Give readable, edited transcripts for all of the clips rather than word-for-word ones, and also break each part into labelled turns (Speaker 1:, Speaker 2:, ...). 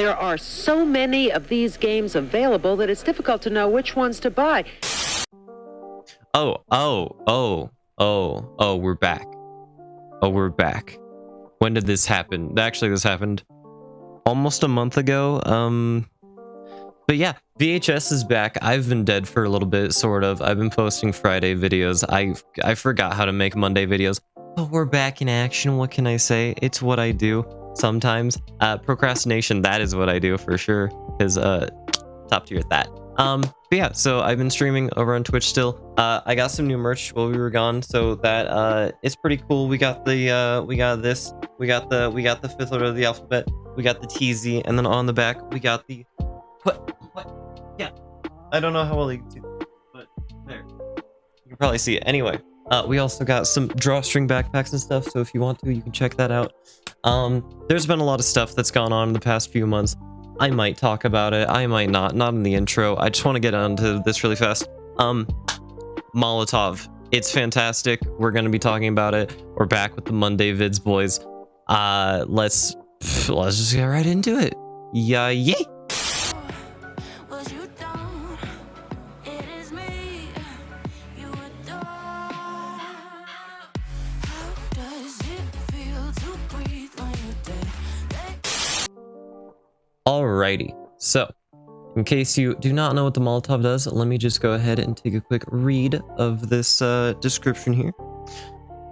Speaker 1: There are so many of these games available that it's difficult to know which ones to buy.
Speaker 2: Oh, we're back. Oh, we're back. When did this happen? Actually, this happened almost a month ago. But yeah, VHS is back. I've been dead for a little bit, sort of. I've been posting Friday videos. I forgot how to make Monday videos. But we're back in action. What can I say? It's what I do sometimes. Procrastination, that is what I do for sure. Because top tier at that. But yeah, so I've been streaming over on Twitch still. I got some new merch while we were gone, so that it's pretty cool. We got the we got this, we got the fifth letter of the alphabet, we got the TZ, and then on the back we got the what? Yeah, I don't know how well you can see, but there, you can probably see it. Anyway, we also got some drawstring backpacks and stuff, so if you want to, you can check that out. There's been a lot of stuff that's gone on in the past few months. I might talk about it, I might not in the intro. I just want to get onto this really fast. Molotov, it's fantastic. We're going to be talking about it. We're back with the Monday vids, boys. Let's just get right into it. Yay! Alrighty, so in case you do not know what the Molotov does, let me just go ahead and take a quick read of this description here.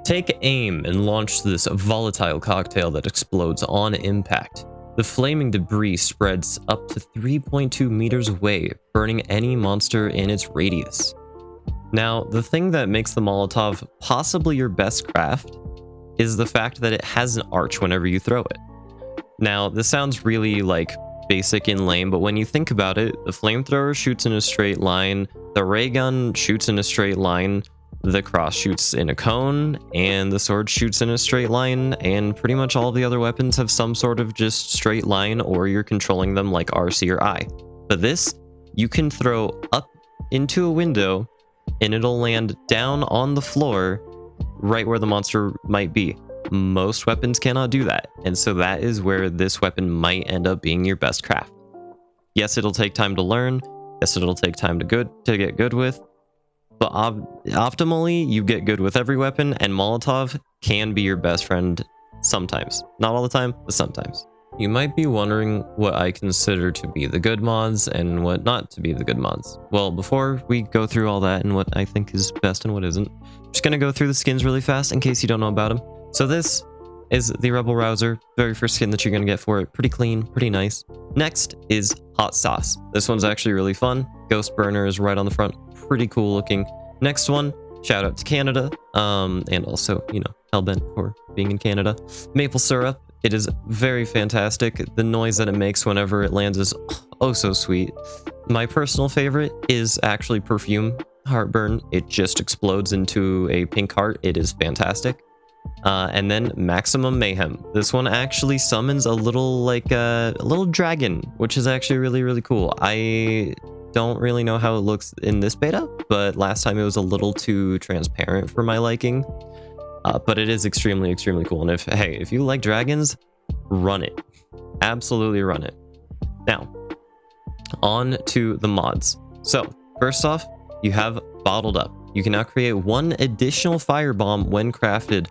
Speaker 2: Take aim and launch this volatile cocktail that explodes on impact. The flaming debris spreads up to 3.2 meters away, burning any monster in its radius. Now, the thing that makes the Molotov possibly your best craft is the fact that it has an arch whenever you throw it. Now, this sounds really like basic and lame, but when you think about it, the flamethrower shoots in a straight line, the ray gun shoots in a straight line, the cross shoots in a cone, and the sword shoots in a straight line, and pretty much all the other weapons have some sort of just straight line, or you're controlling them like RC or I. But this, you can throw up into a window, and it'll land down on the floor right where the monster might be. Most weapons cannot do that, and so that is where this weapon might end up being your best craft. Yes, it'll take time to learn. Yes, it'll take time to get good with, but optimally, you get good with every weapon, and Molotov can be your best friend sometimes. Not all the time, but sometimes. You might be wondering what I consider to be the good mods and what not to be the good mods. Well, before we go through all that and what I think is best and what isn't, I'm just gonna go through the skins really fast in case you don't know about them. So this is the Rebel Rouser, very first skin that you're going to get for it. Pretty clean, pretty nice. Next is Hot Sauce. This one's actually really fun. Ghost Burner is right on the front. Pretty cool looking. Next one, shout out to Canada, and also, you know, Hellbent for being in Canada. Maple Syrup, it is very fantastic. The noise that it makes whenever it lands is oh so sweet. My personal favorite is actually Perfume Heartburn. It just explodes into a pink heart. It is fantastic. And then Maximum Mayhem. This one actually summons a little little dragon, which is actually really cool. I don't really know how it looks in this beta, but last time it was a little too transparent for my liking. But it is extremely cool. And if you like dragons, run it. Absolutely run it. Now, on to the mods. So first off, you have Bottled Up. You can now create one additional firebomb when crafted.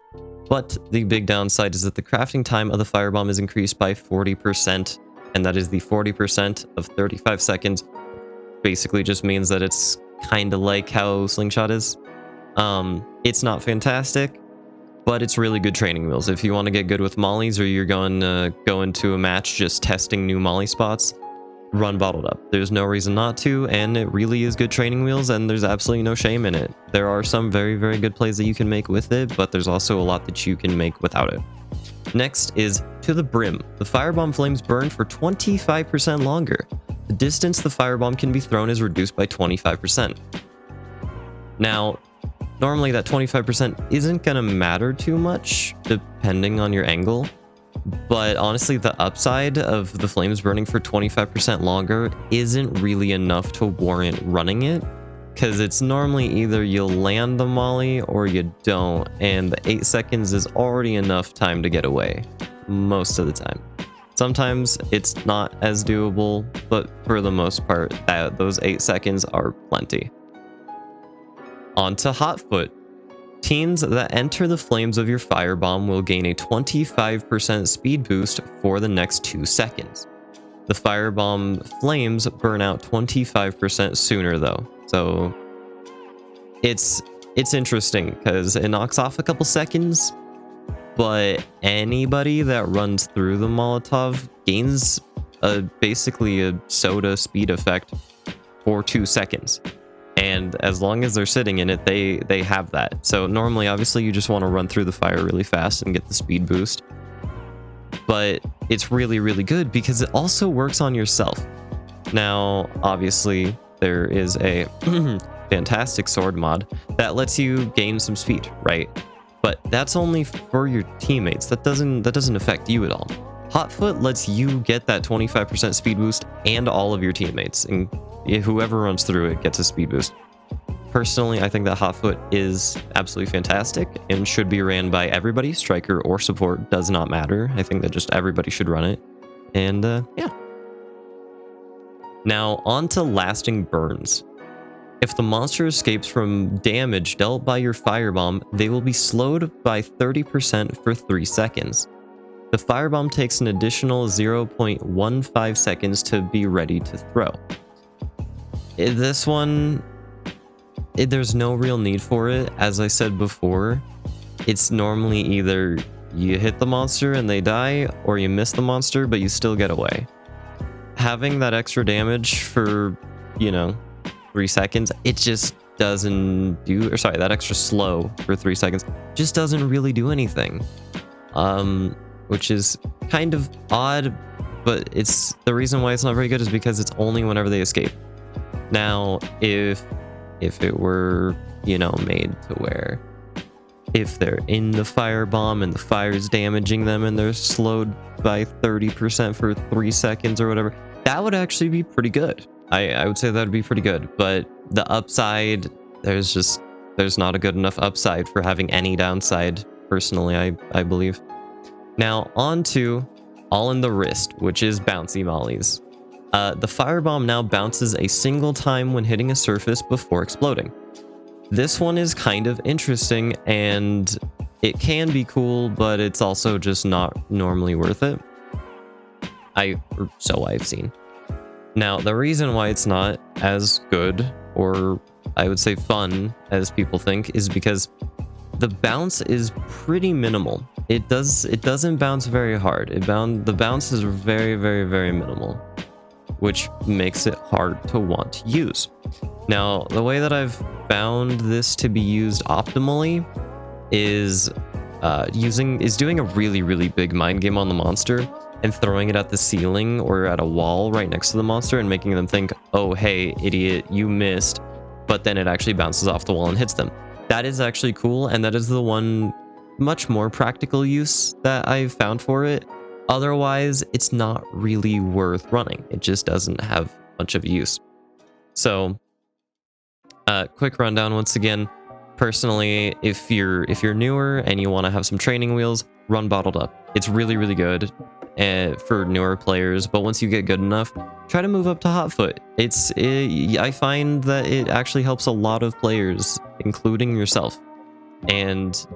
Speaker 2: But the big downside is that the crafting time of the firebomb is increased by 40%, and that is the 40% of 35 seconds. Basically just means that it's kind of like how Slingshot is. It's not fantastic, but it's really good training wheels. If you want to get good with mollies, or you're going to go into a match just testing new molly spots, run Bottled Up. There's no reason not to, and it really is good training wheels, and there's absolutely no shame in it. There are some very good plays that you can make with it, but there's also a lot that you can make without it. Next is To the Brim. The firebomb flames burn for 25% longer. The distance the firebomb can be thrown is reduced by 25%. Now, normally that 25% isn't gonna matter too much, depending on your angle. But honestly, the upside of the flames burning for 25% longer isn't really enough to warrant running it, because it's normally either you'll land the molly or you don't, and the 8 seconds is already enough time to get away most of the time. Sometimes it's not as doable, but for the most part, those 8 seconds are plenty. On to Hotfoot. Teams that enter the flames of your firebomb will gain a 25% speed boost for the next 2 seconds. The firebomb flames burn out 25% sooner though, so it's interesting because it knocks off a couple seconds, but anybody that runs through the Molotov gains basically a soda speed effect for 2 seconds. And as long as they're sitting in it, they have that. So normally, obviously, you just want to run through the fire really fast and get the speed boost. But it's really, really good because it also works on yourself. Now, obviously, there is a fantastic sword mod that lets you gain some speed, right? But that's only for your teammates. That doesn't affect you at all. Hotfoot lets you get that 25% speed boost and all of your teammates, and whoever runs through it gets a speed boost. Personally, I think that Hotfoot is absolutely fantastic and should be ran by everybody. Striker or support does not matter. I think that just everybody should run it. And yeah. Now on to lasting burns. If the monster escapes from damage dealt by your firebomb, they will be slowed by 30% for 3 seconds. The firebomb takes an additional 0.15 seconds to be ready to throw. This one, there's no real need for it. As I said before, it's normally either you hit the monster and they die, or you miss the monster but you still get away. Having that extra damage for, 3 seconds, it just doesn't do, or sorry, that extra slow for 3 seconds just doesn't really do anything. Which is kind of odd, but it's the reason why it's not very good is because it's only whenever they escape. Now, if it were, made to where if they're in the firebomb and the fire's damaging them and they're slowed by 30% for 3 seconds or whatever, that would actually be pretty good. I would say that would be pretty good, but the upside, there's not a good enough upside for having any downside, personally, I believe. Now, on to All in the Wrist, which is bouncy mollies. The firebomb now bounces a single time when hitting a surface before exploding. This one is kind of interesting, and it can be cool, but it's also just not normally worth it. So I've seen. Now, the reason why it's not as good, or I would say fun, as people think, is because the bounce is pretty minimal. It doesn't bounce very hard. The bounce is very, very, very minimal, which makes it hard to want to use. Now, the way that I've found this to be used optimally is doing a really, really big mind game on the monster and throwing it at the ceiling or at a wall right next to the monster and making them think, oh, hey, idiot, you missed, but then it actually bounces off the wall and hits them. That is actually cool, and that is the one much more practical use that I've found for it. Otherwise, it's not really worth running. It just doesn't have much of use. So, quick rundown once again. Personally, if you're newer and you want to have some training wheels, run Bottled Up. It's really, really good for newer players, but once you get good enough, try to move up to Hotfoot. I find that it actually helps a lot of players, including yourself. And,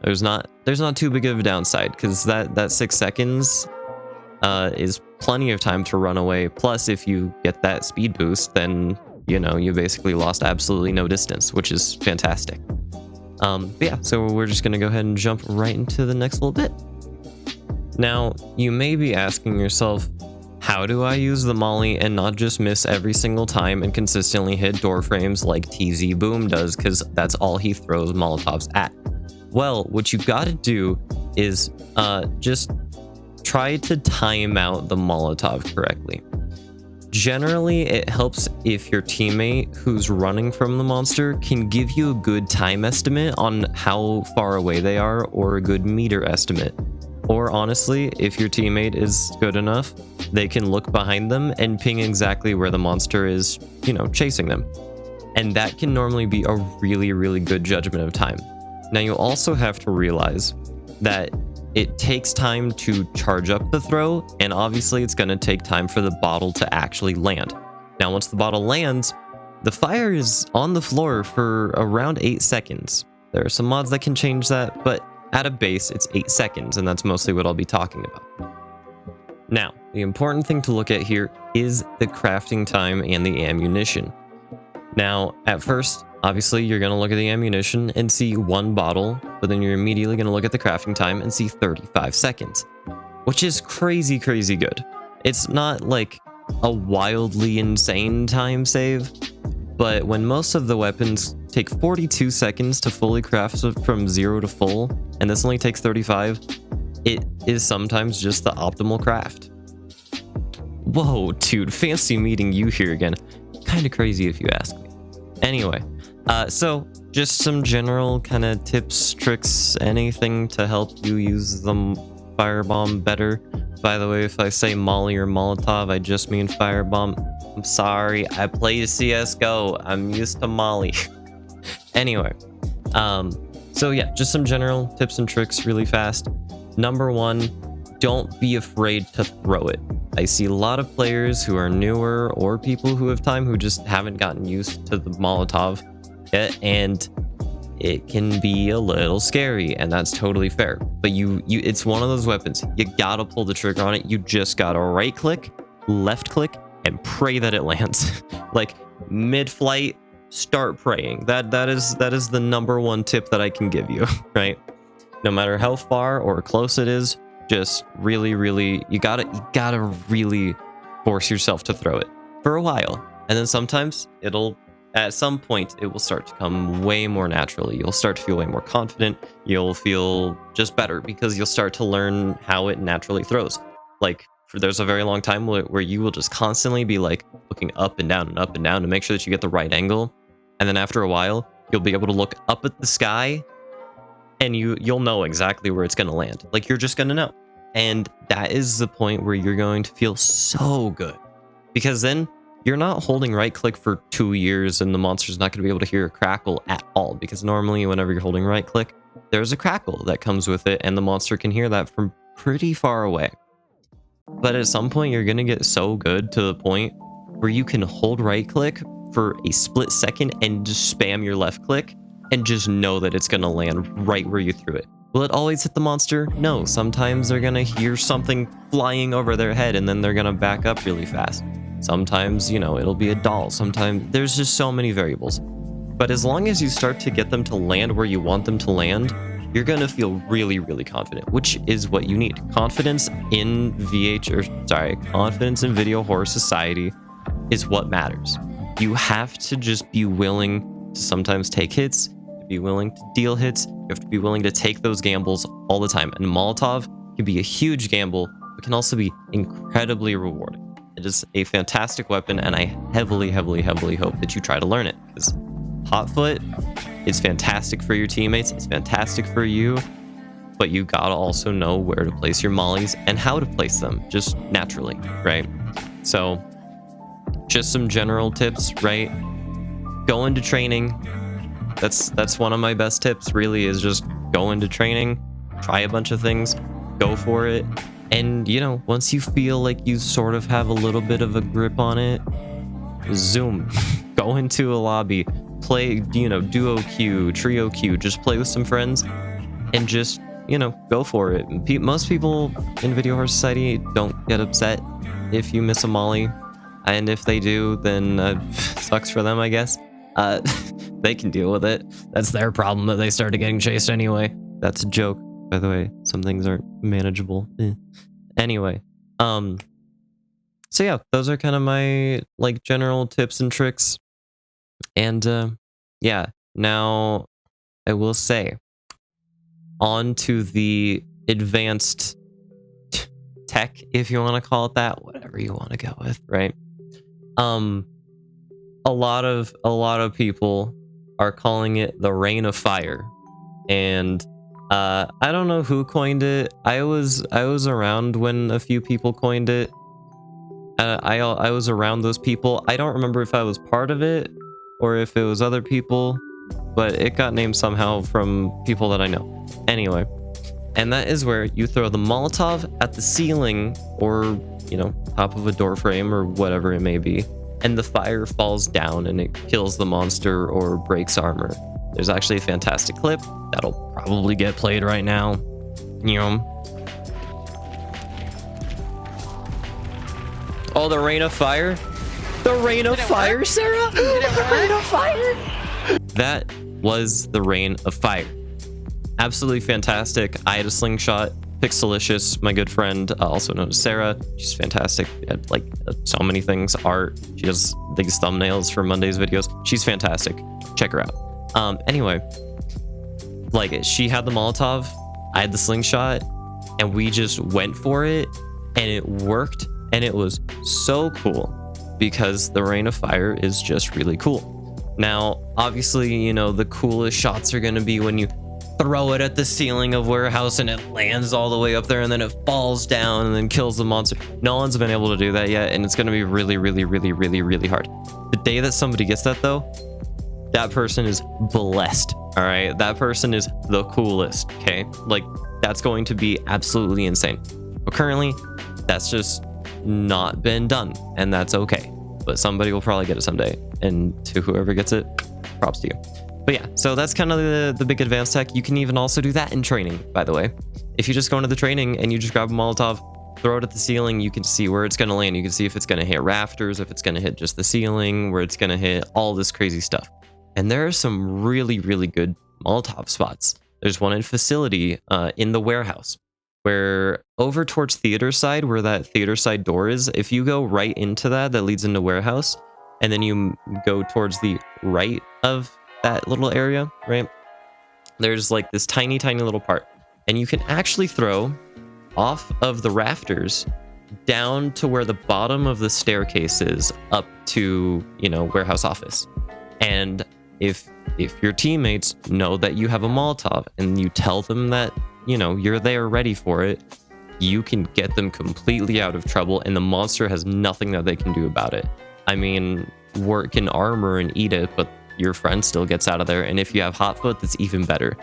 Speaker 2: there's not too big of a downside, because that 6 seconds is plenty of time to run away. Plus, if you get that speed boost, then you basically lost absolutely no distance, which is fantastic. But yeah, so we're just gonna go ahead and jump right into the next little bit. Now, you may be asking yourself, how do I use the molly and not just miss every single time and consistently hit door frames like Tzboom does, because that's all he throws Molotovs at? Well, what you gotta do is just try to time out the Molotov correctly. Generally, it helps if your teammate who's running from the monster can give you a good time estimate on how far away they are, or a good meter estimate. Or honestly, if your teammate is good enough, they can look behind them and ping exactly where the monster is, chasing them. And that can normally be a really, really good judgment of time. Now, you also have to realize that it takes time to charge up the throw, and obviously it's going to take time for the bottle to actually land. Now, once the bottle lands, the fire is on the floor for around 8 seconds. There are some mods that can change that, but at a base, it's 8 seconds, and that's mostly what I'll be talking about. Now, the important thing to look at here is the crafting time and the ammunition. Now, at first, obviously, you're going to look at the ammunition and see 1 bottle, but then you're immediately going to look at the crafting time and see 35 seconds, which is crazy, crazy good. It's not like a wildly insane time save, but when most of the weapons take 42 seconds to fully craft from 0 to full, and this only takes 35, it is sometimes just the optimal craft. Whoa, dude, fancy meeting you here again. Kind of crazy if you ask me. Anyway, so just some general kind of tips, tricks, anything to help you use the firebomb better. By the way, if I say molly or molotov, I just mean firebomb. I'm sorry, I play CSGO. I'm used to molly. Anyway, so yeah, just some general tips and tricks really fast. Number 1, don't be afraid to throw it. I see a lot of players who are newer or people who have time who just haven't gotten used to the molotov yet, and it can be a little scary, and that's totally fair. But it's one of those weapons. You gotta pull the trigger on it. You just gotta right click, left click, and pray that it lands. Like mid-flight, start praying. That is the number 1 tip that I can give you, right? No matter how far or close it is, just really, you gotta really force yourself to throw it for a while, and then sometimes at some point it will start to come way more naturally. You'll start to feel way more confident. You'll feel just better because you'll start to learn how it naturally throws. Like there's a very long time where you will just constantly be like looking up and down to make sure that you get the right angle, and then after a while you'll be able to look up at the sky and you'll know exactly where it's going to land. Like you're just going to know. And that is the point where you're going to feel so good, because then you're not holding right click for 2 years and the monster's not going to be able to hear a crackle at all, because normally whenever you're holding right click, there's a crackle that comes with it and the monster can hear that from pretty far away. But at some point you're going to get so good to the point where you can hold right click for a split second and just spam your left click and just know that it's going to land right where you threw it. Will it always hit the monster? No, sometimes they're going to hear something flying over their head and then they're going to back up really fast. Sometimes, it'll be a doll. Sometimes there's just so many variables. But as long as you start to get them to land where you want them to land, you're going to feel really, really confident, which is what you need. Confidence in confidence in Video Horror Society is what matters. You have to just be willing to sometimes take hits, to be willing to deal hits. You have to be willing to take those gambles all the time. And Molotov can be a huge gamble, but can also be incredibly rewarding. It is a fantastic weapon, and I heavily hope that you try to learn it, because Hotfoot is fantastic for your teammates, it's fantastic for you, but you gotta also know where to place your mollies and how to place them, just naturally, right? So, just some general tips, right? Go into training. That's one of my best tips, really, is just go into training, try a bunch of things, go for it. And, once you feel like you sort of have a little bit of a grip on it, zoom, go into a lobby, play, duo queue, trio queue, just play with some friends and just, go for it. Most people in Video Horror Society don't get upset if you miss a molly. And if they do, then sucks for them, I guess. They can deal with it. That's their problem that they started getting chased anyway. That's a joke, by the way. Some things aren't manageable. Anyway, so yeah, those are kind of my general tips and tricks. And yeah, now I will say, on to the advanced tech, if you want to call it that, whatever you want to go with, right? A lot of people are calling it the Rain of Fire, and I don't know who coined it. I was around when a few people coined it. I was around those people. I don't remember if I was part of it or if it was other people, but it got named somehow from people that I know. Anyway, And that is where you throw the Molotov at the ceiling or, you know, top of a door frame or whatever it may be. And the fire falls down and it kills the monster or breaks armor. There's actually a fantastic clip that'll probably get played right now. Oh, the rain of fire. The rain of fire, Sarah. The rain of fire. That was the rain of fire. Absolutely fantastic. I had a slingshot. Pixelicious, my good friend, also known as Sarah. She's fantastic at like so many things. Art. She does these thumbnails for Monday's videos. She's fantastic. Check her out. Anyway, like she had the Molotov, I had the slingshot, and we just went for it, and it worked, and it was so cool because the rain of fire is just really cool. Now, obviously, you know, the coolest shots are going to be when you throw it at the ceiling of warehouse and it lands all the way up there and then it falls down and then kills the monster. No one's been able to do that yet, and it's going to be really, really, really, really, really hard. The day that somebody gets that though, that person is blessed. All right, that person is the coolest. Okay, like that's going to be absolutely insane. But currently, that's just not been done, and that's okay. But somebody will probably get it someday, and to whoever gets it, props to you. But yeah, so that's kind of the big advanced tech. You can even also do that in training, by the way. If you just go into the training and you just grab a Molotov, throw it at the ceiling, you can see where it's going to land. You can see if it's going to hit rafters, if it's going to hit just the ceiling, where it's going to hit all this crazy stuff. And there are some really, really good Molotov spots. There's one in facility in the warehouse, where over towards theater side, where that theater side door is, if you go right into that leads into warehouse, and then you go towards the right of that little area, right? There's like this tiny, tiny little part, and you can actually throw off of the rafters down to where the bottom of the staircase is, up to, you know, warehouse office. And if your teammates know that you have a Molotov and you tell them that, you know, you're there ready for it, you can get them completely out of trouble, and the monster has nothing that they can do about it. I mean, work can armor and eat it, but your friend still gets out of there. And if you have hotfoot, that's even better.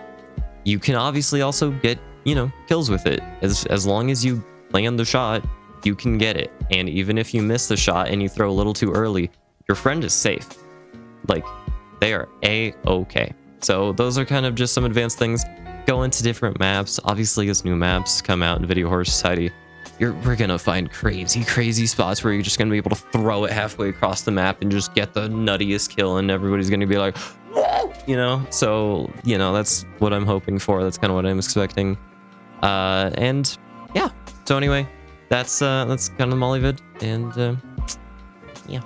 Speaker 2: You can obviously also get, you know, kills with it. As long as you land the shot, you can get it. And even if you miss the shot and you throw a little too early, your friend is safe. Like, they are a-okay. So those are kind of just some advanced things. Go into different maps. Obviously, as new maps come out in Video Horror Society, we're gonna find crazy spots where you're just gonna be able to throw it halfway across the map and just get the nuttiest kill, and everybody's gonna be like, whoa, you know. So, you know, that's what I'm hoping for. That's kind of what I'm expecting. And yeah. So anyway, that's kind of the Molly vid, and yeah.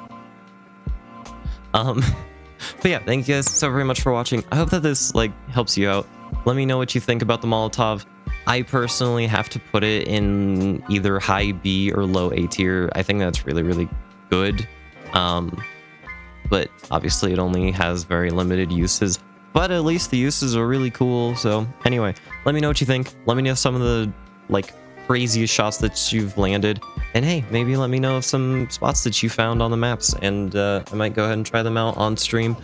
Speaker 2: But yeah, thank you guys so very much for watching. I hope that this like helps you out. Let me know what you think about the Molotov. I personally have to put it in either high B or low A tier. I think that's really, really good. But obviously it only has very limited uses, but at least the uses are really cool. So anyway, let me know what you think. Let me know some of the like craziest shots that you've landed. And hey, maybe let me know of some spots that you found on the maps, and I might go ahead and try them out on stream.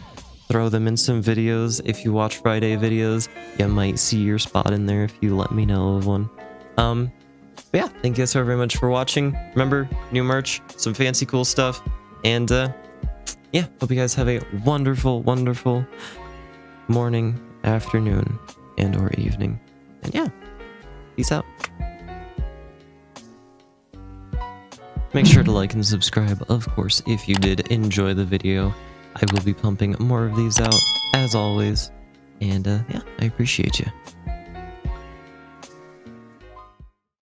Speaker 2: Throw them in some videos. If you watch Friday videos, you might see your spot in there if you let me know of one. But yeah, thank you guys so very much for watching. Remember, new merch, some fancy cool stuff, and yeah, hope you guys have a wonderful, wonderful morning, afternoon, and or evening. And yeah, peace out. Make sure to like and subscribe, of course, if you did enjoy the video. I will be pumping more of these out, as always. And yeah, I appreciate you.